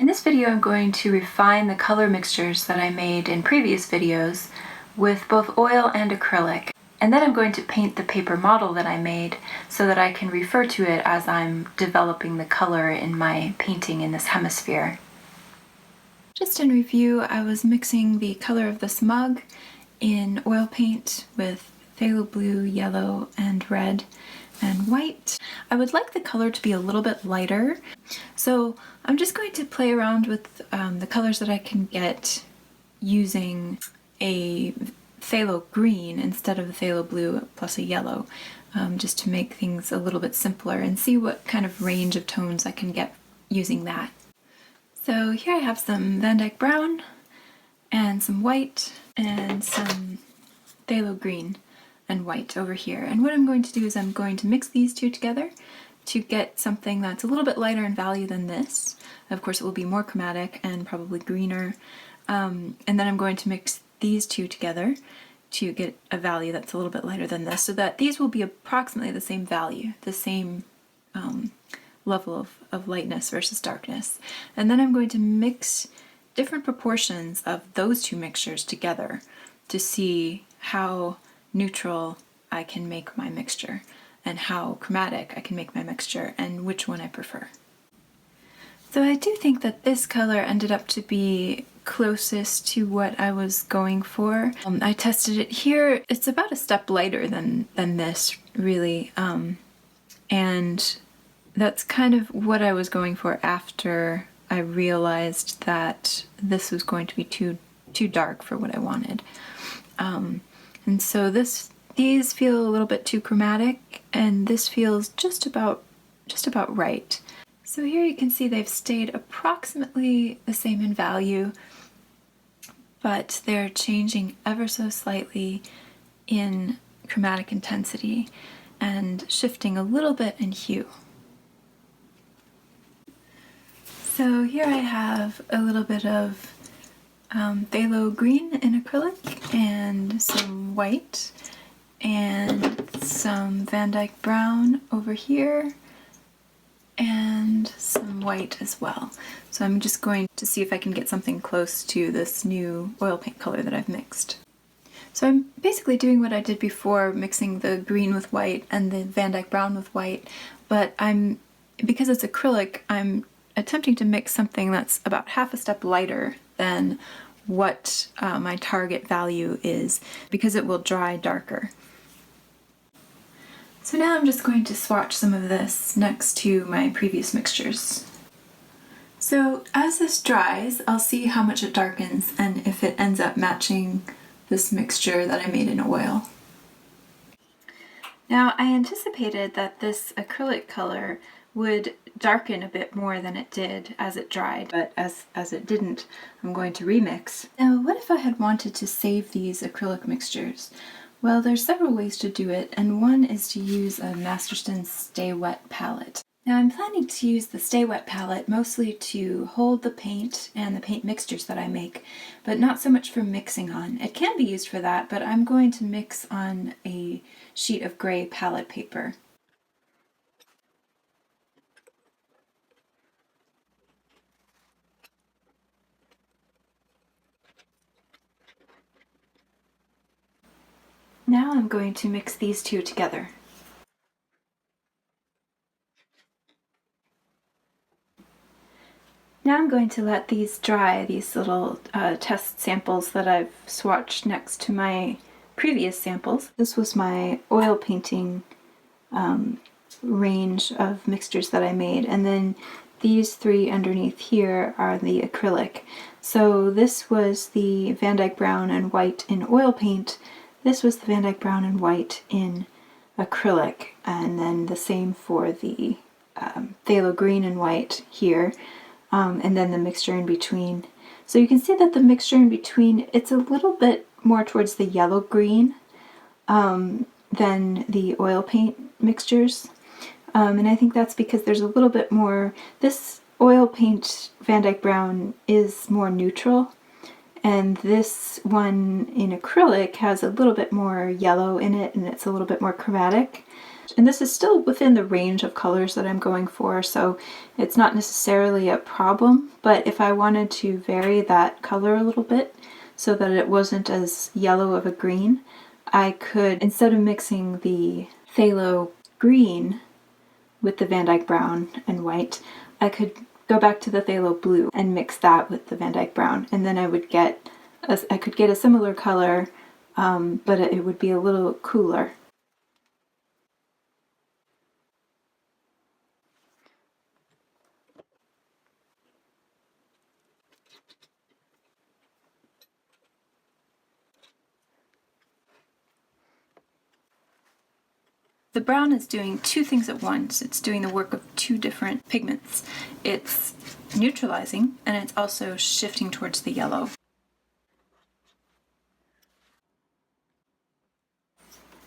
In this video, I'm going to refine the color mixtures that I made in previous videos with both oil and acrylic. And then I'm going to paint the paper model that I made so that I can refer to it as I'm developing the color in my painting in this hemisphere. Just in review, I was mixing the color of this mug in oil paint with phthalo blue, yellow, and red, and white. I would like the color to be a little bit lighter, so I'm just going to play around with the colors that I can get using a phthalo green instead of the phthalo blue plus a yellow, just to make things a little bit simpler and see what kind of range of tones I can get using that. So here I have some Van Dyke brown and some white and some phthalo green and white over here. And what I'm going to do is I'm going to mix these two together to get something that's a little bit lighter in value than this. Of course, it will be more chromatic and probably greener. And then I'm going to mix these two together to get a value that's a little bit lighter than this, so that these will be approximately the same value, the same level of lightness versus darkness. And then I'm going to mix different proportions of those two mixtures together to see how neutral I can make my mixture and how chromatic I can make my mixture and which one I prefer. So I do think that this color ended up to be closest to what I was going for. I tested it here. It's about a step lighter than this, really, and that's kind of what I was going for after I realized that this was going to be too dark for what I wanted. And so these feel a little bit too chromatic, and this feels just about right. So here you can see they've stayed approximately the same in value, but they're changing ever so slightly in chromatic intensity and shifting a little bit in hue. So here I have a little bit of phthalo green in acrylic and some white and some Van Dyke brown over here and some white as well. So I'm just going to see if I can get something close to this new oil paint color that I've mixed. So I'm basically doing what I did before, mixing the green with white and the Van Dyke brown with white, but because it's acrylic, I'm attempting to mix something that's about half a step lighter than what my target value is, because it will dry darker. So now I'm just going to swatch some of this next to my previous mixtures. So as this dries, I'll see how much it darkens and if it ends up matching this mixture that I made in oil. Now, I anticipated that this acrylic color would darken a bit more than it did as it dried, but as it didn't, I'm going to remix. Now, what if I had wanted to save these acrylic mixtures? Well, there's several ways to do it, and one is to use a Masterson Stay Wet palette. Now, I'm planning to use the Stay Wet palette mostly to hold the paint and the paint mixtures that I make, but not so much for mixing on. It can be used for that, but I'm going to mix on a sheet of gray palette paper. Now I'm going to mix these two together. Now I'm going to let these dry, these little test samples that I've swatched next to my previous samples. This was my oil painting range of mixtures that I made, and then these three underneath here are the acrylic. So this was the Van Dyke brown and white in oil paint. This was the Van Dyke brown and white in acrylic, and then the same for the phthalo green and white here, and then the mixture in between. So you can see that the mixture in between, it's a little bit more towards the yellow-green than the oil paint mixtures, and I think that's because there's a little bit more, this oil paint Van Dyke brown is more neutral, and this one in acrylic has a little bit more yellow in it, and it's a little bit more chromatic. effect. And this is still within the range of colors that I'm going for, so it's not necessarily a problem, but if I wanted to vary that color a little bit so that it wasn't as yellow of a green, I could, instead of mixing the phthalo green with the Van Dyke brown and white, I could go back to the phthalo blue and mix that with the Van Dyke brown, and then I could get a similar color, but it would be a little cooler. The brown is doing two things at once. It's doing the work of two different pigments. It's neutralizing, and it's also shifting towards the yellow.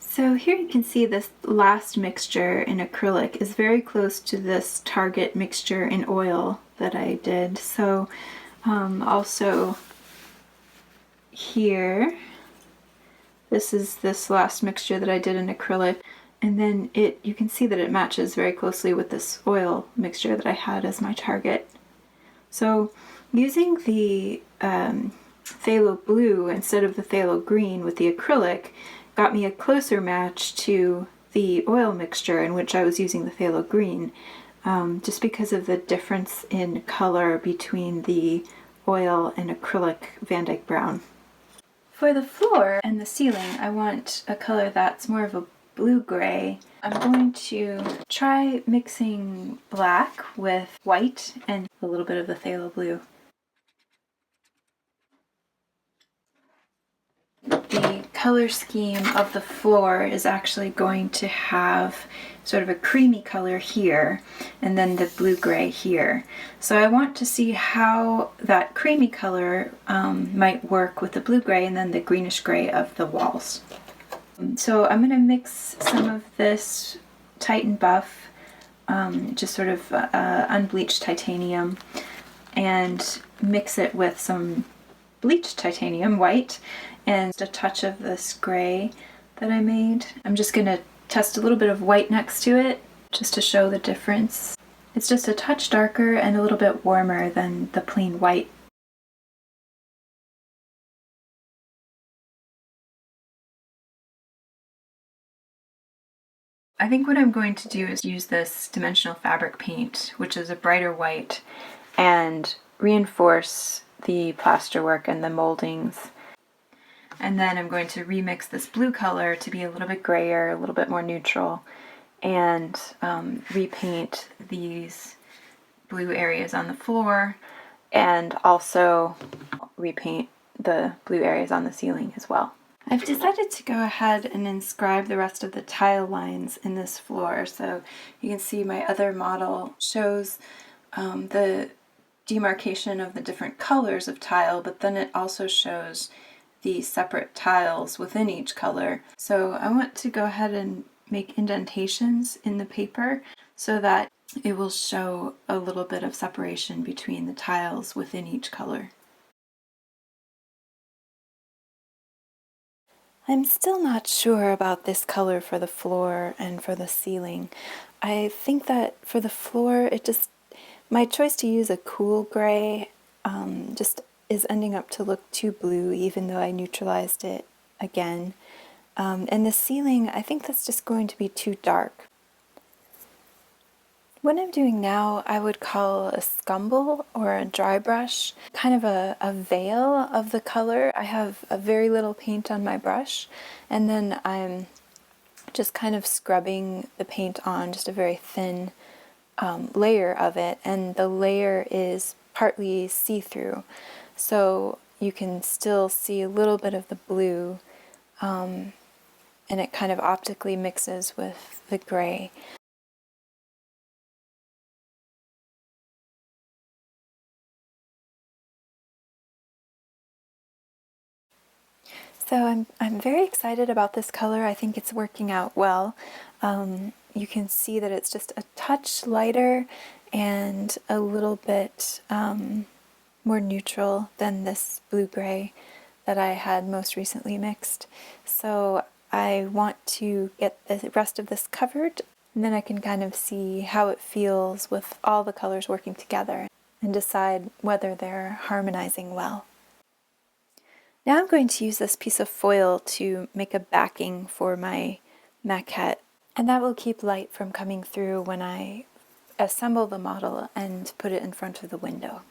So here you can see this last mixture in acrylic is very close to this target mixture in oil that I did. So also here, this is this last mixture that I did in acrylic. And then you can see that it matches very closely with this oil mixture that I had as my target. So using the phthalo blue instead of the phthalo green with the acrylic got me a closer match to the oil mixture in which I was using the phthalo green, just because of the difference in color between the oil and acrylic Van Dyke brown. For the floor and the ceiling, I want a color that's more of a blue-gray. I'm going to try mixing black with white and a little bit of the phthalo blue. The color scheme of the floor is actually going to have sort of a creamy color here and then the blue-gray here. So I want to see how that creamy color might work with the blue-gray and then the greenish-gray of the walls. So I'm going to mix some of this Titan Buff, just sort of unbleached titanium, and mix it with some bleached titanium, white, and a touch of this gray that I made. I'm just going to test a little bit of white next to it, just to show the difference. It's just a touch darker and a little bit warmer than the plain white. I think what I'm going to do is use this dimensional fabric paint, which is a brighter white, and reinforce the plasterwork and the moldings. And then I'm going to remix this blue color to be a little bit grayer, a little bit more neutral, and repaint these blue areas on the floor, and also repaint the blue areas on the ceiling as well. I've decided to go ahead and inscribe the rest of the tile lines in this floor. So you can see my other model shows the demarcation of the different colors of tile, but then it also shows the separate tiles within each color. So I want to go ahead and make indentations in the paper so that it will show a little bit of separation between the tiles within each color. I'm still not sure about this color for the floor and for the ceiling. I think that for the floor, my choice to use a cool gray just is ending up to look too blue, even though I neutralized it again. And the ceiling, I think that's just going to be too dark. What I'm doing now, I would call a scumble or a dry brush, kind of a veil of the color. I have a very little paint on my brush, and then I'm just kind of scrubbing the paint on, just a very thin layer of it, and the layer is partly see-through, so you can still see a little bit of the blue, and it kind of optically mixes with the gray. So I'm very excited about this color. I think it's working out well. You can see that it's just a touch lighter and a little bit more neutral than this blue-gray that I had most recently mixed. So I want to get the rest of this covered, and then I can kind of see how it feels with all the colors working together and decide whether they're harmonizing well. Now I'm going to use this piece of foil to make a backing for my maquette, and that will keep light from coming through when I assemble the model and put it in front of the window.